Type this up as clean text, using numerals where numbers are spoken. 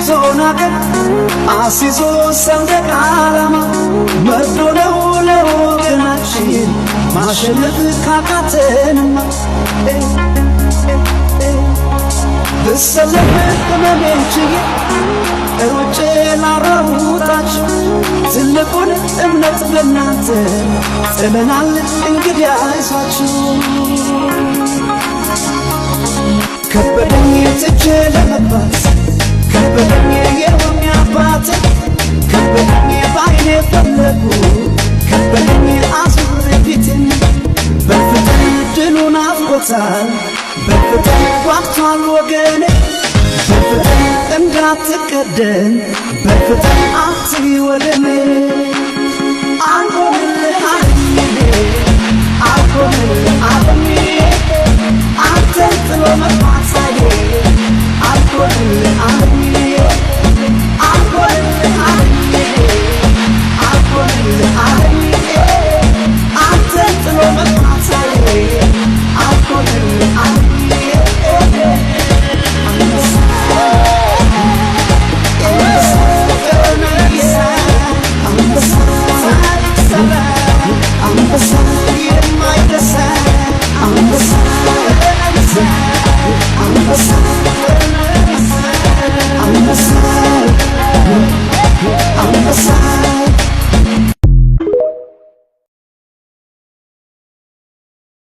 ዞናገር አሲዞ ሰንደቅ ዓላማ መርዶ ነው ለወገናችን ማሸነፍ ካቃተንማ ብሰለፍ ህመሜንችዬ ሩጬ ላራሩጣችሁ ትልቁን እምነት በእናንተ ጥለናል እንግዲህ አይዟችሁ ከበደኝ ትቼ ለመግባት ከበደኝ የሮሚ አባት ከበደኝ ባይኔ ፈለጉ ከበደኝ አዙር ፊትን በፍቅር ድሉን አፍቆታል በፍቅር ጓግቷል ወገኔ በፍቅር እንዳትቀደም በፍቅር አትይ ወደኔ